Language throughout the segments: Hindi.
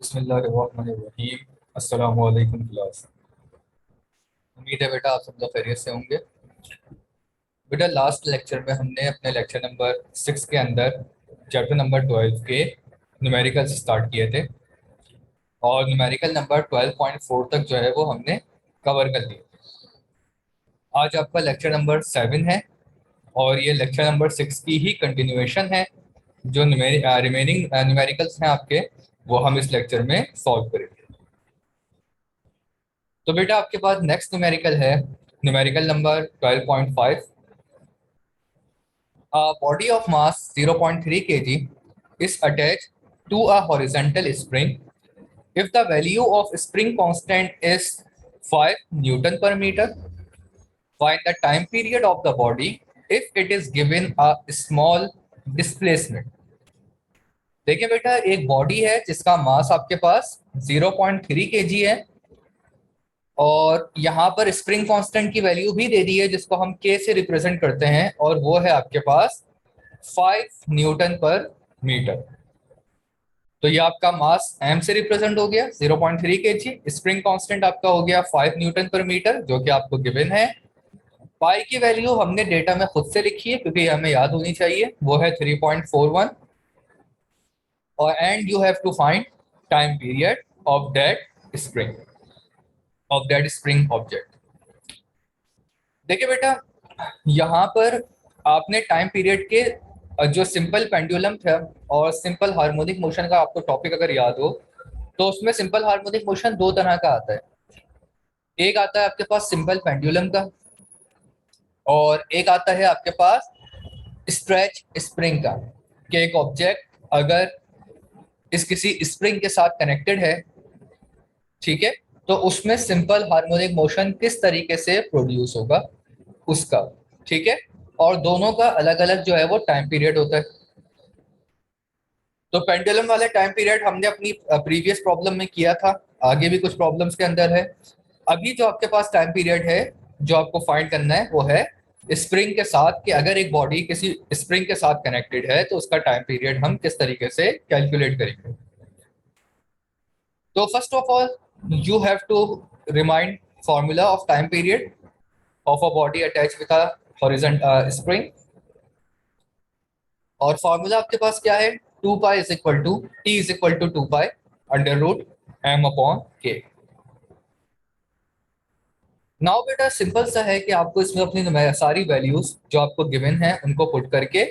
बिस्मिल्लाहिर्रहमानिर्रहीम। अस्सलामु अलैकुम क्लास। उम्मीद है बेटा आप सब लोग खैरियत से होंगे। बेटा लास्ट लेक्चर में हमने अपने लेक्चर नंबर 6 के अंदर चैप्टर नंबर 12 के न्यूमेरिकल्स स्टार्ट किए थे और न्यूमेरिकल नंबर 12.4 तक जो है वो हमने कवर कर लिए। आज आपका लेक्चर नंबर 7 है और ये लेक्चर नंबर 6 की ही कंटिन्यूएशन है। जो रिमेनिंग न्यूमेरिकल्स हैं आपके, वो हम इस लेक्चर में सॉल्व करेंगे। तो बेटा आपके पास नेक्स्ट न्यूमेरिकल है numerical number 12.5। A body of mass 0.3 kg is attached to a horizontal spring. If the value of spring constant is 5 Newton per meter, find the time period of the body if it is given a small displacement. देखिए बेटा, एक बॉडी है जिसका मास आपके पास 0.3 kg है और यहाँ पर स्प्रिंग कांस्टेंट की वैल्यू भी दे दी है जिसको हम के से रिप्रेजेंट करते हैं और वो है आपके पास 5 न्यूटन पर मीटर। तो ये आपका मास एम से रिप्रेजेंट हो गया 0.3 kg, स्प्रिंग कांस्टेंट आपका हो गया 5 न्यूटन पर मीटर जो कि आपको गिवन है। पाई की वैल्यू हमने डेटा में खुद से लिखी है क्योंकि हमें याद होनी चाहिए, वो है 3.41 और and you have to find time period of that spring object. देखिए बेटा, यहाँ पर आपने टाइम पीरियड के जो सिंपल पेंडुलम था और सिंपल हार्मोनिक मोशन का आपको टॉपिक अगर याद हो तो उसमें सिंपल हार्मोनिक मोशन दो तरह का आता है। एक आता है आपके पास सिंपल पेंडुलम का और एक आता है आपके पास स्ट्रेच स्प्रिंग का, कि एक ऑब्जेक्ट अगर इस किसी स्प्रिंग के साथ कनेक्टेड है, ठीक है, तो उसमें सिंपल हार्मोनिक मोशन किस तरीके से प्रोड्यूस होगा उसका, ठीक है। और दोनों का अलग अलग जो है वो टाइम पीरियड होता है। तो पेंडुलम वाले टाइम पीरियड हमने अपनी प्रीवियस प्रॉब्लम में किया था, आगे भी कुछ प्रॉब्लम्स के अंदर है। अभी जो आपके पास टाइम पीरियड है जो आपको फाइंड करना है वो है स्प्रिंग के साथ, कि अगर एक बॉडी किसी स्प्रिंग के साथ कनेक्टेड है तो उसका टाइम पीरियड हम किस तरीके से कैलकुलेट करेंगे। तो first of all you have to remind formula of time period of a body attach with a horizontal spring. और फॉर्मूला आपके पास क्या है, 2 pi is equal to T is equal to 2 pi under root M upon K. Now बेटा सिंपल सा है कि आपको इसमें अपनी सारी वैल्यूज जो आपको गिवन है उनको पुट करके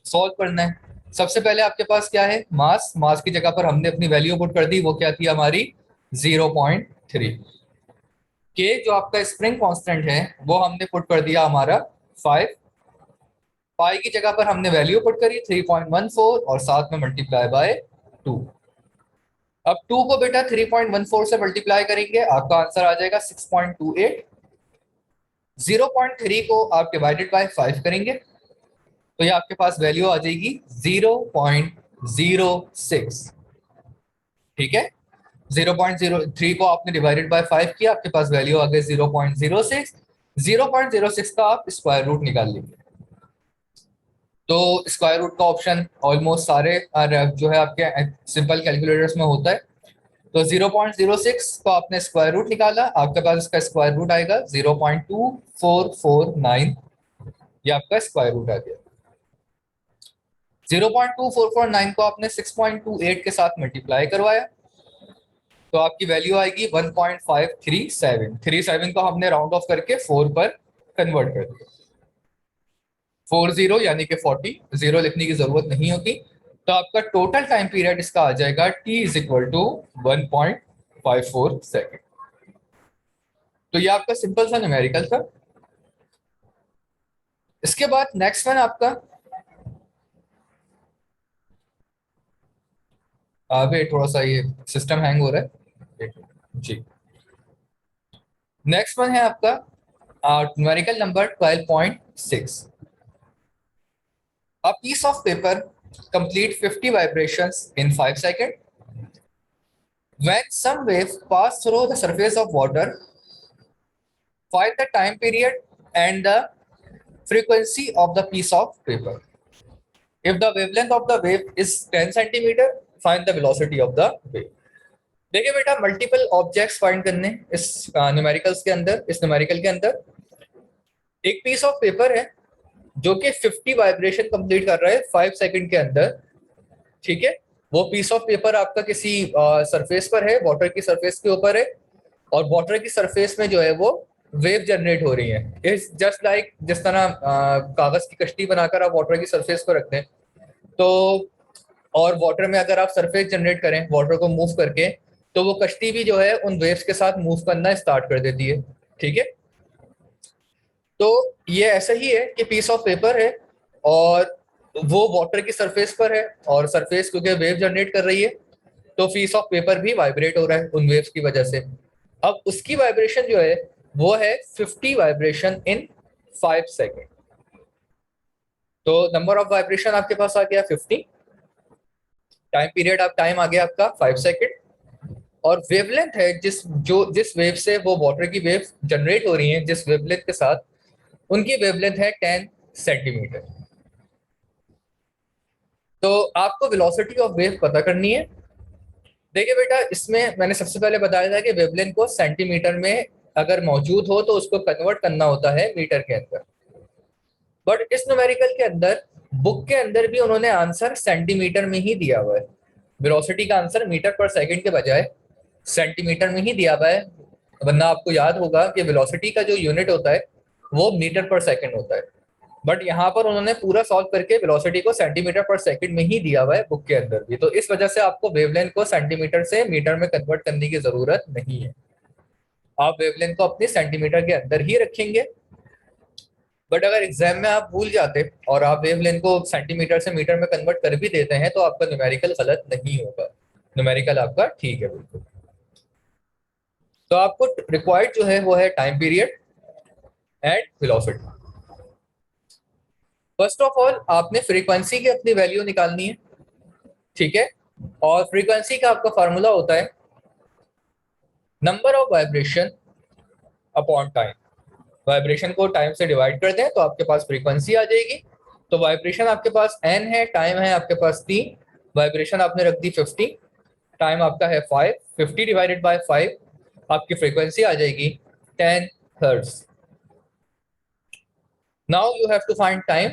सॉल्व करना है। सबसे पहले आपके पास क्या है, मास की जगह पर हमने अपनी वैल्यू पुट कर दी, वो क्या थी हमारी 0.3। के जो आपका स्प्रिंग कांस्टेंट है वो हमने पुट कर दिया हमारा 5। पाई की जगह पर हमने वैल्यू पुट करी 3.14 और साथ में मल्टीप्लाई बाय 2। अब 2 को बेटा 3.14 से मल्टीप्लाई करेंगे, आपका आंसर आ जाएगा 6.28। 0.3 को आप डिवाइडेड बाय 5 करेंगे तो ये आपके पास वैल्यू आ जाएगी 0.06, ठीक है। 0.03 को आपने डिवाइडेड बाय 5 किया, आपके पास वैल्यू आ गई 0.06। 0.06 का आप स्क्वायर रूट निकाल लेंगे तो स्क्वायर रूट का ऑप्शन ऑलमोस्ट सारे जो है आपके सिंपल कैलकुलेटर्स में होता है। तो 0.06 को आपने स्क्वायर रूट निकाला, आपके पास इसका स्क्वायर रूट आएगा 0.2449, ये आपका स्क्वायर रूट आ गया। 0.2449 को आपने 6.28 के साथ मल्टीप्लाई करवाया तो आपकी वैल्यू आएगी 1.537। 37 को हमने राउंड ऑफ करके 4 पर कन्वर्ट कर दिया, 40 यानी कि 40, जीरो लिखने की जरूरत नहीं होती। तो आपका टोटल टाइम पीरियड इसका आ जाएगा t is equal to 1.54 second. तो ये आपका सिंपल सा न्यूमेरिकल था। इसके बाद नेक्स्ट वन आपका, अभी थोड़ा सा ये सिस्टम हैंग हो रहा है जी। नेक्स्ट वन है आपका numerical number 12.6। A piece of paper complete 50 vibrations in 5 seconds. When some wave pass through the surface of water, find the time period and the frequency of the piece of paper. If the wavelength of the wave is 10 centimeter, find the velocity of the wave. देखिए बेटा, मल्टीपल ऑब्जेक्ट्स फाइंड करने इस न्यूमेरिकल्स के अंदर, इस न्यूमेरिकल के अंदर एक पीस ऑफ पेपर है जो कि 50 वाइब्रेशन कंप्लीट कर रहा है 5 सेकंड के अंदर। ठीक है, वो पीस ऑफ पेपर आपका किसी सरफेस पर है, वाटर की सरफेस के ऊपर है, और वाटर की सरफेस में जो है वो वेव जनरेट हो रही है। इट्स जस्ट लाइक जिस तरह कागज की कश्ती बनाकर आप वाटर की सरफेस पर रखते हैं, तो और वाटर में अगर आप सरफेस जनरेट करें वाटर को मूव करके, तो वो कश्ती भी जो है उन वेव्स के साथ मूव करना स्टार्ट कर देती है। ठीक है, तो ये ऐसा ही है कि पीस ऑफ पेपर है और वो वाटर की सरफेस पर है, और सरफेस क्योंकि वेव जनरेट कर रही है, तो पीस ऑफ पेपर भी वाइब्रेट हो रहा है उन वेव्स की वजह से। अब उसकी वाइब्रेशन जो है वो है 50 वाइब्रेशन इन 5 सेकेंड। तो नंबर ऑफ वाइब्रेशन आपके पास आ गया 50, टाइम पीरियड टाइम आ गया आपका 5 सेकेंड, और वेवलेंथ है जिस वेव से वो वाटर की वेव जनरेट हो रही है, जिस वेवलेंथ के साथ, उनकी वेवलेंथ है 10 सेंटीमीटर। तो आपको वेलोसिटी ऑफ वेव पता करनी है। देखिए बेटा, इसमें मैंने सबसे पहले बताया था कि वेवलेंथ को सेंटीमीटर में अगर मौजूद हो तो उसको कन्वर्ट करना होता है मीटर के अंदर। बट इस न्यूमेरिकल के अंदर, बुक के अंदर भी उन्होंने आंसर सेंटीमीटर में ही दिया हुआ है। वेलोसिटी का आंसर मीटर पर सेकंड के बजाय सेंटीमीटर में ही दिया हुआ है, वरना आपको याद होगा कि वेलोसिटी का जो यूनिट होता है वो मीटर पर सेकंड होता है। बट यहाँ पर उन्होंने पूरा सॉल्व करके वेलोसिटी को सेंटीमीटर पर सेकंड में ही दिया हुआ है बुक के अंदर भी, तो इस वजह से आपको वेवलेंथ को सेंटीमीटर से मीटर में कन्वर्ट करने की जरूरत नहीं है। आप वेवलेंथ को अपने सेंटीमीटर के अंदर ही रखेंगे। बट अगर एग्जाम में आप भूल जाते और आप वेवलेंथ को सेंटीमीटर से मीटर में कन्वर्ट कर भी देते हैं, तो आपका न्यूमेरिकल गलत नहीं होगा, न्यूमेरिकल आपका ठीक है बिल्कुल। तो आपको रिक्वायर्ड जो है वो है time period and velocity. First of all आपने फ्रीक्वेंसी की अपनी वैल्यू निकालनी है। ठीक है, और फ्रीक्वेंसी का आपका फार्मूला होता है number of vibration upon time. Vibration को टाइम से डिवाइड कर दें तो आपके पास फ्रीक्वेंसी आ जाएगी। तो वाइब्रेशन आपके पास n है, टाइम है आपके पास 3, वाइब्रेशन आपने रख दी 50, टाइम आपका है 5, 50 डिवाइडेड बाय 5, आपकी फ्रीक्वेंसी आ जाएगी 10 hertz. Now you have to find time.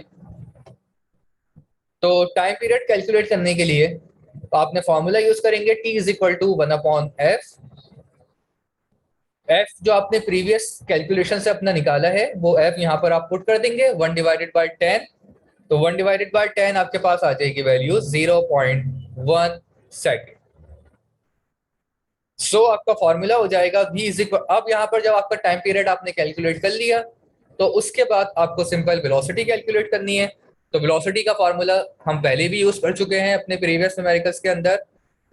तो टाइम पीरियड कैलकुलेट करने के लिए आपने फॉर्मूला यूज करेंगे t is equal to 1/f। f जो आपने प्रीवियस कैलकुलेशन से अपना निकाला है वो f यहाँ पर आप पुट कर देंगे 1 डिवाइडेड बाय 10। तो 1 डिवाइडेड बाय 10 आपके पास आ जाएगी वैल्यू 0.1 सेकेंड। सो आपका फॉर्मूला हो जाएगा v इज इक्वल, अब यहाँ पर जब आपका टाइम पीरियड आपने कैलकुलेट कर लिया तो उसके बाद आपको सिंपल वेलोसिटी कैलकुलेट करनी है। तो वेलोसिटी का फॉर्मूला हम पहले भी यूज कर चुके हैं अपने प्रीवियस न्यूमेरिकल्स के अंदर।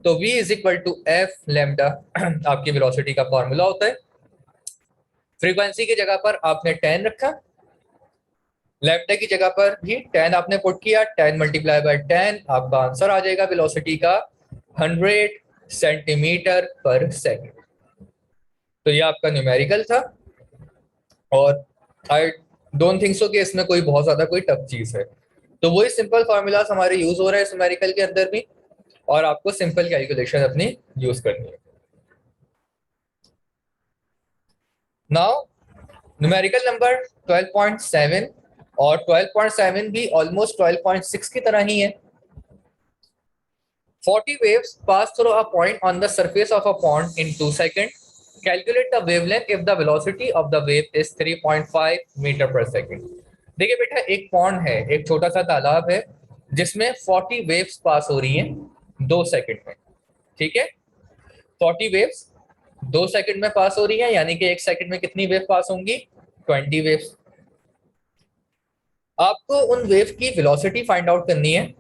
तो v is equal to F lambda आपकी वेलोसिटी का फॉर्मूला होता है। फ्रीक्वेंसी की जगह पर आपने 10 रखा, लैम्डा की जगह पर भी 10 आपने पुट किया, 10 मल्टीप्लाई बाय 10 आपका आंसर आ जाएगा वेलोसिटी का 100 सेंटीमीटर पर सेकेंड। तो ये आपका न्यूमेरिकल था, और आई डोंट थिंक सो कि इसमें कोई बहुत ज्यादा कोई टफ चीज है। तो वही सिंपल फॉर्मूलाज हमारे यूज हो रहे हैं इस न्यूमेरिकल के अंदर भी, और आपको सिंपल कैलकुलेशन अपनी यूज करनी है। नाउ न्यूमेरिकल नंबर 12.7, और 12.7 भी ऑलमोस्ट 12.6 की तरह ही है। 40 waves pass through a point on the surface of a pond in 2 seconds. Calculate the wavelength if the velocity of the wave is 3.5 metre पर सेकेंड। देखिए बेटा, एक पॉन्ड है, एक छोटा सा तालाब है जिसमें 40 वेव्स पास हो रही हैं 2 सेकंड में। ठीक है, 40 वेव्स 2 सेकंड में पास हो रही है, यानी कि 1 सेकंड में कितनी वेव पास होंगी? 20 वेव्स। आपको उन वेव की वेलोसिटी फाइंड आउट करनी है,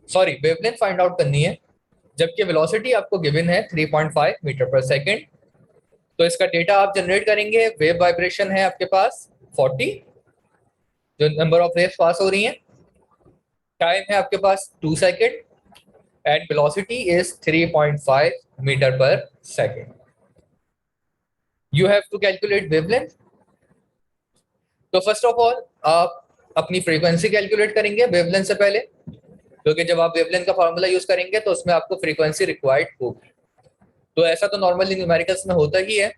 सॉरी वेवलेंथ फाइंड आउट करनी है, जबकि वेलोसिटी आपको गिवन है 3.5 मीटर पर सेकंड। तो इसका डेटा आप जनरेट करेंगे। वेव वाइब्रेशन है आपके पास 40, जो नंबर ऑफ वेव्स पास हो रही हैं, टाइम है आपके पास 2 second, and velocity is 3.5 metre per second. You have to calculate wavelength. तो फर्स्ट ऑफ ऑल आप अपनी फ्रीक्वेंसी कैलकुलेट करेंगे वेवलेंथ से पहले। क्योंकि जब आप वेवलेंथ का फॉर्मूला यूज करेंगे तो उसमें आपको फ्रीक्वेंसी रिक्वायर्ड होगी। तो ऐसा तो नॉर्मली न्यूमेरिकल्स में होता ही है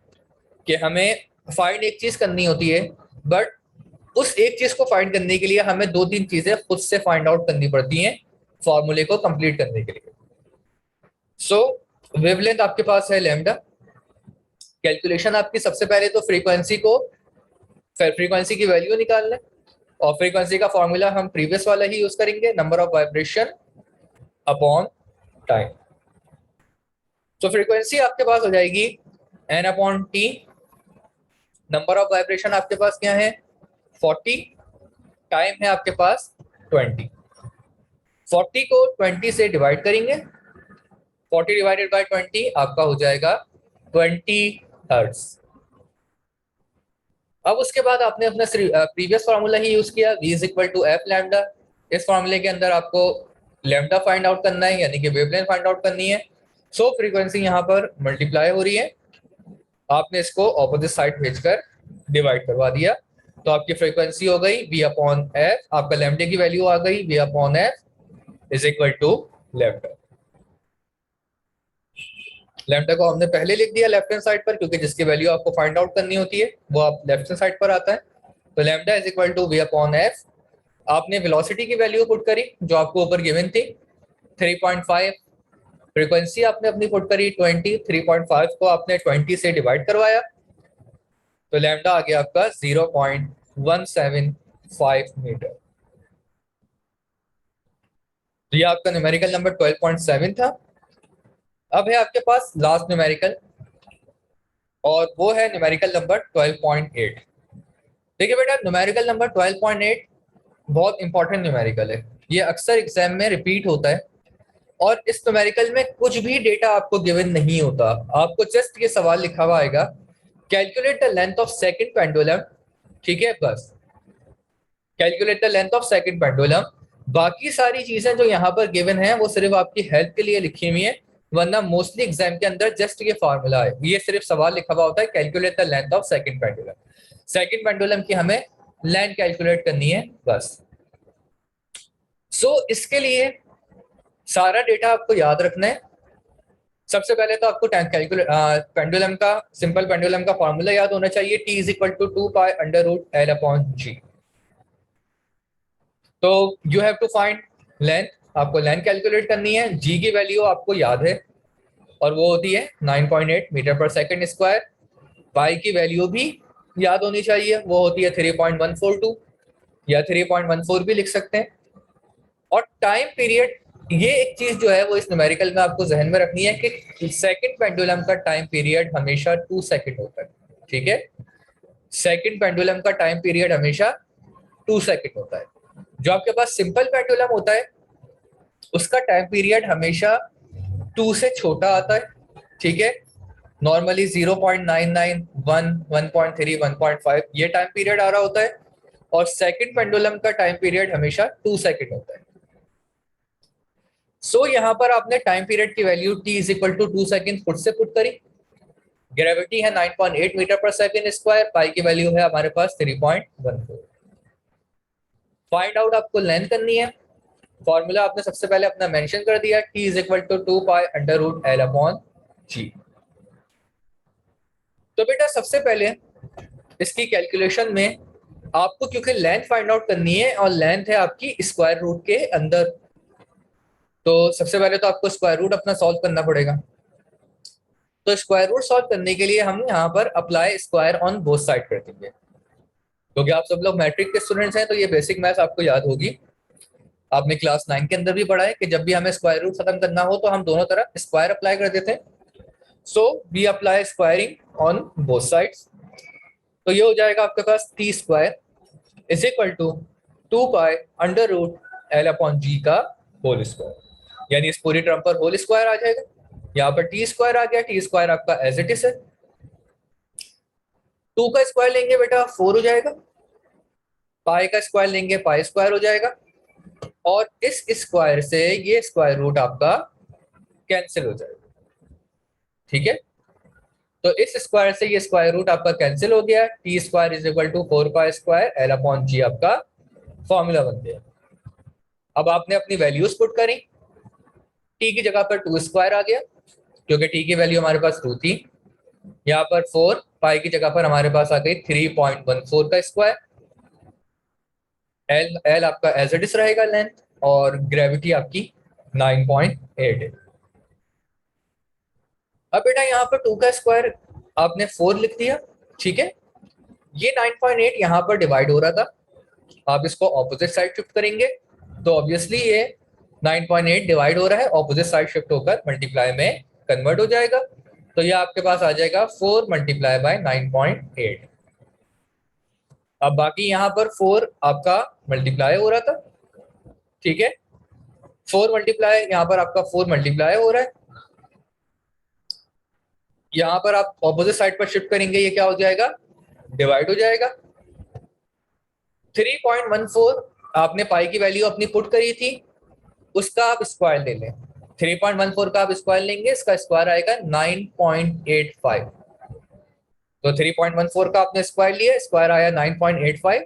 कि हमें फाइंड एक चीज करनी होती है, बट उस एक चीज को फाइंड करने के लिए हमें 2-3 चीजें खुद से फाइंड आउट करनी पड़ती हैं फॉर्मूले को कंप्लीट करने के लिए। सो वेवलेंथ आपके पास है लैम्डा। कैलकुलेशन आपकी सबसे पहले तो फ्रीक्वेंसी की वैल्यू निकाल लें, और फ्रीक्वेंसी का फॉर्मूला हम प्रीवियस वाला ही यूज करेंगे, number of vibration upon time. तो फ्रीक्वेंसी आपके पास हो जाएगी n upon T. Number of vibration आपके पास क्या है 40, टाइम है आपके पास 20। 40 को 20 से डिवाइड करेंगे, 40 डिवाइडेड बाय 20 आपका हो जाएगा 20 हर्ट्ज। अब उसके बाद आपने अपना प्रीवियस फार्मूला ही यूज किया, v is equal to F lambda. इस फार्मूले के अंदर आपको लैम्डा फाइंड आउट करना है, यानी कि वेवलेंथ फाइंड आउट करनी है। सो फ्रीक्वेंसी यहाँ पर मल्टीप्लाई हो रही है, आपने इसको ऑपोजिट साइड भेजकर डिवाइड करवा दिया, तो आपकी फ्रीक्वेंसी हो गई v अपॉन एफ, आपका लैम्डा की वैल्यू आ गई v upon F is equal to lambda. Lambda को हमने पहले लिख दिया लेफ्ट हैंड साइड पर, क्योंकि जिसकी वैल्यू आपको फाइंड आउट करनी होती है वो आप लेफ्ट हैंड साइड पर आता है। तो lambda is equal to v upon F. आपने वेलोसिटी की वैल्यू पुट करी जो आपको ऊपर गिवन थी 3.5, फ्रीक्वेंसी आपने अपनी पुट करी 20, 3.5 को आपने 20 से डिवाइड करवाया, तो लैम्डा आ गया आपका 0.175 मीटर। तो ये आपका न्यूमेरिकल नंबर 12.7 था। अब है आपके पास लास्ट न्यूमेरिकल, और वो है न्यूमेरिकल नंबर 12.8। देखिए बेटा, न्यूमेरिकल नंबर 12.8 बहुत इंपॉर्टेंट न्यूमेरिकल है, ये अक्सर एग्जाम में रिपीट होता है। और इस न्यूमेरिकल में कुछ भी डेटा आपको गिवन नहीं होता, आपको जस्ट ये सवाल लिखा हुआ आएगा, calculate the length of second pendulum. ठीक है, बस calculate the length of second pendulum. बाकी सारी चीजें जो यहाँ पर गिवन है वो सिर्फ आपकी हेल्प के लिए लिखी हुई है, वरना मोस्टली एग्जाम के अंदर जस्ट ये फॉर्मूला है, ये सिर्फ सवाल लिखा हुआ होता है calculate the length of second pendulum. Second pendulum की हमें लेंथ कैलकुलेट करनी है बस। सो इसके लिए सारा डेटा आपको याद रखना है। सबसे पहले तो आपको पेंडुलम का सिंपल पेंडुलम का फॉर्मूला याद होना चाहिए, t is equal to 2 pi under root l upon g. तो you have to find length, आपको लेंथ कैलकुलेट करनी है, g की वैल्यू आपको याद है और वो होती है 9.8 मीटर पर सेकंड स्क्वायर। पाई की वैल्यू भी याद होनी चाहिए, वो होती है 3.142 या 3.14 भी लिख सकते हैं। और टाइम पीरियड, ये एक चीज जो है वो इस न्यूमेरिकल में आपको जहन में रखनी है कि सेकंड पेंडुलम का टाइम पीरियड हमेशा 2 सेकंड होता है। ठीक है, सेकंड पेंडुलम का टाइम पीरियड हमेशा 2 सेकंड होता है। जो आपके पास सिंपल पेंडुलम होता है उसका टाइम पीरियड हमेशा 2 से छोटा आता है। ठीक है, नॉर्मली 0.99, 1, 1.3, 1.5 ये टाइम पीरियड आ रहा होता है, और सेकंड पेंडुलम का टाइम पीरियड हमेशा 2 सेकंड होता है। सो यहाँ पर आपने टाइम पीरियड की value t is equal to 2 second खुद से पुट करी, ग्रेविटी है 9.8 मीटर पर सेकंड स्क्वायर, पाई की वैल्यू है हमारे पास 3.14। फाइंड आउट आपको लेंथ करनी है, फॉर्मूला आपने सबसे पहले अपना मेंशन कर दिया, t is equal to 2 pi under root l upon g. तो बेटा सबसे पहले इसकी कैलकुलेशन में आपको, क्योंकि लेंथ फाइंड आउट करनी है और लेंथ है आपकी स्क्वायर रूट के अंदर, तो सबसे पहले तो आपको स्क्वायर रूट अपना सॉल्व करना पड़ेगा। तो स्क्वायर रूट सॉल्व करने के लिए हम यहाँ पर apply square on both side कर देंगे, क्योंकि आप सब लोग मैट्रिक के स्टूडेंट्स हैं तो ये बेसिक मैथ्स आपको याद होगी। आपने क्लास 9 के अंदर भी पढ़ा है कि जब भी हमें स्क्वायर रूट खत्म करना हो तो हम दोनों तरफ स्क्वायर अप्लाई कर देते हैं। So we apply squaring on both sides, तो ये हो जाएगा आपके पास t square is equal to 2 pi under root l upon g का होल स्क्वायर, यानी इस पूरी टर्म पर होल स्क्वायर आ जाएगा। यहाँ पर टी स्क्वायर आ गया, टी स्क्वायर आपका एज इट इज है, 2 का स्क्वायर लेंगे बेटा 4 हो जाएगा, पाई का स्क्वायर लेंगे पाई स्क्वायर हो जाएगा, और इस स्क्वायर से ये स्क्वायर रूट आपका कैंसिल हो जाएगा। ठीक है, तो इस स्क्वायर से ये स्क्वायर रूट आपका कैंसिल हो गया, t square is equal to 4 pi square l upon g आपका फॉर्मूला बन गया। अब आपने अपनी वैल्यूज पुट करी, टी की जगह पर 2² आ गया क्योंकि टी की वैल्यू हमारे पास 2 थी। यहाँ पर 4, पाई की जगह पर हमारे पास आ गई 3.14 का स्क्वायर। एल एल आपका एज इट इज रहेगा लेंथ, और ग्रेविटी आपकी 9.8 है। अब बेटा यहाँ पर 2 का स्क्वायर आपने 4 लिख दिया, ठीक है। ये 9.8 यहाँ पर डिवाइड हो रहा था, आप इसको ऑपोजिट साइड शिफ्ट करेंगे तो ऑब्वियसली ये 9.8 डिवाइड हो रहा है, ऑपोजिट साइड शिफ्ट होकर मल्टीप्लाई में कन्वर्ट हो जाएगा। तो ये आपके पास आ जाएगा 4 मल्टीप्लाई बाय 9.8। अब बाकी यहाँ पर 4 आपका मल्टीप्लाई हो रहा था, ठीक है। 4 मल्टीप्लाई, यहाँ पर आपका 4 मल्टीप्लाई हो रहा है, यहाँ पर आप ऑपोजिट साइड पर शिफ्ट करेंगे, ये क्या हो जाएगा, डिवाइड हो जाएगा। 3.14 आपने पाई की वैल्यू अपनी पुट करी थी, उसका आप स्क्वायर ले लें। 3.14 का आप स्क्वायर लेंगे, इसका स्क्वायर आएगा 9.85। तो 3.14 का आपने स्क्वायर लिया, स्क्वायर आया 9.85,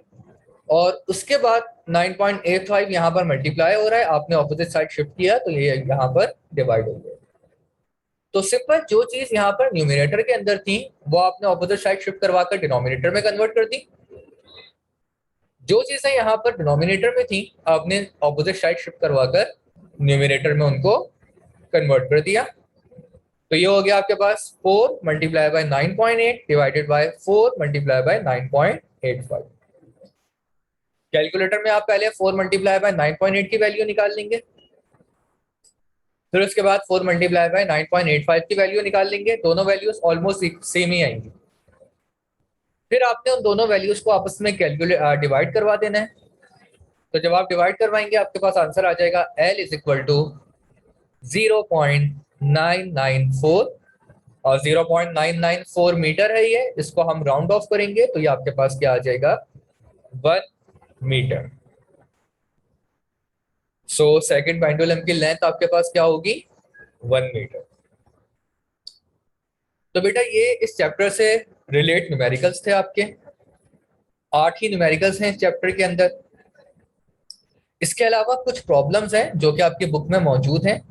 और उसके बाद 9.85 यहाँ पर मल्टीप्लाई हो रहा है, आपने ऑपोजिट साइड शिफ्ट किया तो ये यहाँ पर डिवाइड हो गया। तो सिंपल जो चीज यहाँ पर न्यूमरेटर के अंदर थी वो आपने ऑपोजिट साइड शिफ्ट करवाकर डिनोमिनेटर में कन्वर्ट कर दी। जो चीजें यहाँ पर डिनोमिनेटर में थी आपने ऑपोजिट साइड शिफ्ट करवाकर न्यूमरेटर में उनको कन्वर्ट कर दिया। तो ये हो गया आपके पास 4 multiply by 9.8 divided by 4 multiply by 9.85। Calculator में आप पहले 4 मल्टीप्लाई बाय 9.8 की वैल्यू निकाल लेंगे, फिर उसके बाद 4 मल्टीप्लाई बाय 9.85 की वैल्यू निकाल लेंगे। दोनों वैल्यूज ऑलमोस्ट सेम ही आएंगी। फिर आपने उन दोनों वैल्यूज को आपस में डिवाइड करवा देना है। तो जब आप डिवाइड करवाएंगे आपके पास आंसर आ जाएगा L इज इक्वल टू 0.994, और 0.994 मीटर है ये, इसको हम राउंड ऑफ करेंगे तो ये आपके पास क्या आ जाएगा, 1 मीटर। सो सेकंड पेंडुलम की लेंथ आपके पास क्या होगी, 1 मीटर। तो बेटा ये इस चैप्टर से रिलेट न्यूमेरिकल्स थे आपके, 8 ही न्यूमेरिकल्स हैं इस चैप्टर के अंदर। इसके अलावा कुछ प्रॉब्लम्स हैं जो कि आपकी बुक में मौजूद हैं,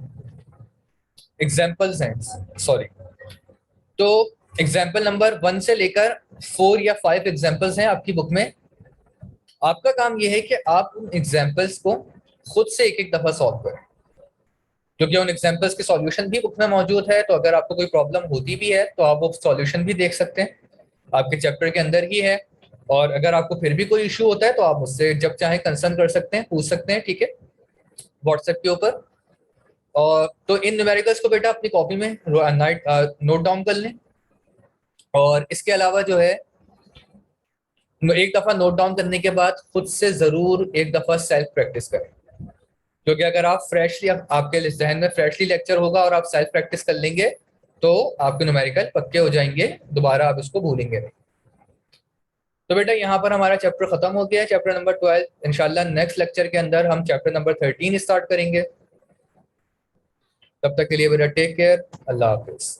एग्जाम्पल्स हैं, सॉरी। तो एग्जाम्पल नंबर 1 से लेकर 4 या 5 एग्जाम्पल्स हैं आपकी बुक में। आपका काम यह है कि आप उन एग्जाम्पल्स को खुद से एक एक दफा सॉल्व करें, क्योंकि उन एग्जाम्पल्स के सॉल्यूशन भी बुक में मौजूद है। तो अगर आपको कोई प्रॉब्लम होती भी है तो आप वो सॉल्यूशन भी देख सकते हैं, आपके चैप्टर के अंदर ही है। और अगर आपको फिर भी कोई इशू होता है तो आप मुझसे जब चाहे कंसर्न कर सकते हैं, पूछ सकते हैं, ठीक है, व्हाट्सएप के ऊपर। और तो इन न्यूमेरिकल्स को बेटा अपनी कॉपी में नोट डाउन कर लें। और इसके अलावा जो है, एक दफा नोट डाउन करने के बाद खुद से जरूर एक दफा सेल्फ प्रैक्टिस करें, क्योंकि अगर आप फ्रेशली, आपके जहन में फ्रेशली लेक्चर होगा और आप सेल्फ प्रैक्टिस कर लेंगे तो आपके न्यूमेरिकल पक्के हो जाएंगे, दोबारा आप इसको भूलेंगे नहीं। तो बेटा यहाँ पर हमारा चैप्टर खत्म हो गया है, चैप्टर नंबर 12। इंशाल्लाह नेक्स्ट लेक्चर के अंदर हम चैप्टर नंबर 13 स्टार्ट करेंगे। तब तक के लिए बेटा टेक केयर, अल्लाह हाफिज।